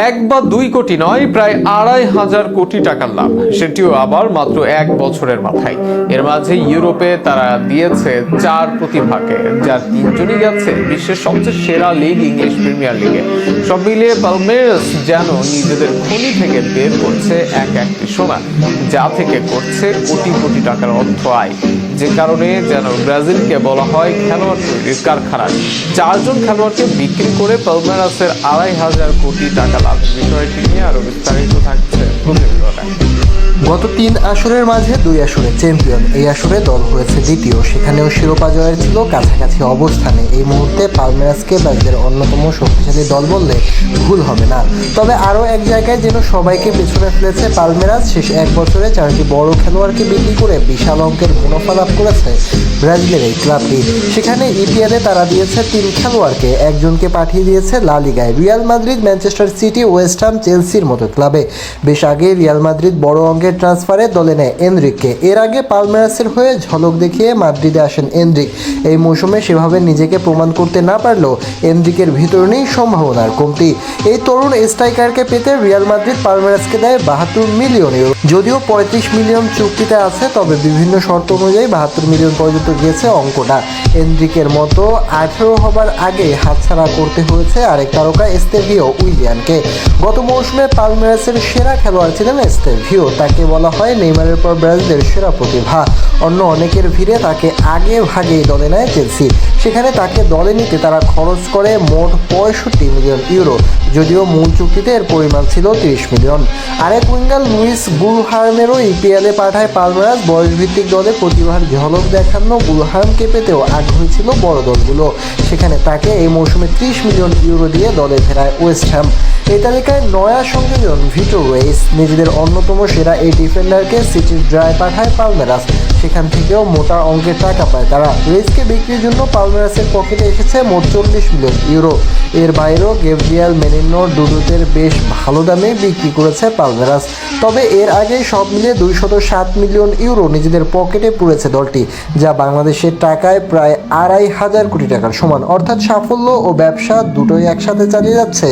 এক বা দুই কোটি নয়, প্রায় ২৫০০ কোটি টাকার লাভ, সেটিও আবার মাত্র এক বছরের মাথায়। এর মাঝে ইউরোপে তারা দিয়েছে ৪ প্রতিভাকে, যার ৩জনই গেছে বিশ্বের সবচেয়ে সেরা লিগ ইংলিশ প্রিমিয়ার লিগে। সব মিলিয়ে পালমেরাস যেন নিজেদের খনি থেকে বের করছে একটি সোনা, যা থেকে করছে কোটি কোটি টাকার অর্থ আয়, যে কারণে যেন ব্রাজিলকে বলা হয় খেলোয়াড় তৈরির কারখানা। ৪ জন খেলোয়াড়কে বিক্রি করে পালমেরাসের ২৫০০ কোটি টাকা লাভ। বিষয়টি নিয়ে আরো বিস্তারিত থাকছে প্রতিবেদনে। গত ৩ আসরের মাঝে ২ আসরে চ্যাম্পিয়ন, এই আসরে দল হয়েছে দ্বিতীয়, সেখানেও শিরোপা জয়ের ছিল কাছাকাছি অবস্থানে। এই মুহূর্তে পালমেরাসকে ব্রাজিলের অন্যতম শক্তিশালী দল বললে ভুল হবে না। তবে আরও এক জায়গায় যেন সবাইকে পেছনে ফেলেছে পালমেরাস। শেষ এক বছরে 4টি বড় খেলোয়াড়কে বিক্রি করে বিশাল অঙ্কের মুনাফা লাভ করেছে ব্রাজিলের এই ক্লাবটি। সেখানে ইপিএলে তারা দিয়েছে ৩ খেলোয়াড়কে, একজনকে পাঠিয়ে দিয়েছে লা লিগায় Real Madrid, Manchester City, West Ham, চেলসির মতো ক্লাবে। বেশ আগে রিয়াল মাদ্রিদ বড় অঙ্কের ট্রান্সফারে দলে নেয় এনরিককে। এর আগে পালমেরাসের হয়ে ঝলক দেখিয়ে মাদ্রিদে আসেন এনরিক। এই মৌসুমে সেভাবে নিজেকে প্রমাণ করতে না পারলেও এনরিকের ভিতর নেই সম্ভাবনার কমতি। এই তরুণ স্ট্রাইকারকে পেতে রিয়াল মাদ্রিদ পালমেরাসকে দেয় ৭২ মিলিয়ন ইউরো। যদিও ৩৫ মিলিয়ন চুক্তিতে আছে, তবে বিভিন্ন শর্ত অনুযায়ী ৭২ মিলিয়ন পর্যন্ত গিয়েছে অঙ্কটা। এনরিকের মতো ১৮ হবার আগে হাতছাড়া করতে হয়েছে আরেক তারকা এস্তেভিও উইলিয়ানকে। গত মৌসুমে পালমেরাসের সেরা খেলোয়াড় ছিলেন এস্তেভিও। তাকে বলা হয় নেইমারের পর ব্রাজিলের সেরা প্রতিভা। অন্য অনেকের ভিড়ে তাকে আগে ভাগেই দলে নেয় চেলসি। সেখানে তাকে দলে নিতে তারা খরচ করে মোট ৬৫ মিলিয়ন ইউরো, যদিও মূল চুক্তিতে এর পরিমাণ ছিল ৩০ মিলিয়ন। আরেক উইঙ্গার লুইস বুলহার্নেরও ইপিএলে পাঠায় পালমেরাস। বয়সভিত্তিক দলে প্রতিভার ঝলক দেখানো বুলহার্নকে পেতেও আগ্রহী ছিল বড় দলগুলো। সেখানে তাকে এই মৌসুমে ৩০ মিলিয়ন ইউরো দিয়ে দলে ফেরায় ওয়েস্ট হাম। এই তালিকায় নয়া সংযোজন ভিটোর ওয়েস। নিজেদের অন্যতম সেরা এই ডিফেন্ডারকে সিটির ড্রায় পাঠায় পালমেরাস। সেখান থেকেও মোটা অঙ্কের টাকা পায় তারা। ওয়েসকে বিক্রির জন্য পালমেরাসের পকেটে এসেছে মোট ৪০ মিলিয়ন ইউরো। এর বাইরেও গেব্রিয়েল মেরিনো ডুডুতের বেশ ভালো দামে বিক্রি করেছে পালমেরাস। তবে এর আগে সব মিলিয়ে ২০৭ মিলিয়ন ইউরো নিজেদের পকেটে পুড়েছে দলটি, যা বাংলাদেশের টাকায় প্রায় ২৫০০ কোটি টাকার সমান। অর্থাৎ সাফল্য ও ব্যবসা দুটোই একসাথে চালিয়ে যাচ্ছে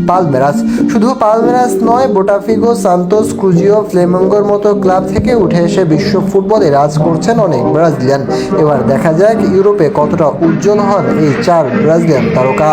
পালমেরাস। শুধু পালমেরাস নয়, বোটাফিগো, সান্তোস, ক্রুজিও, ফ্লেমেঙ্গোর মতো ক্লাব থেকে উঠে এসে বিশ্ব ফুটবলে রাজ করছেন অনেক ব্রাজিলিয়ান। এবার দেখা যাক ইউরোপে কতটা উজ্জ্বল হন এই ৪ ব্রাজিলিয়ান তারকা।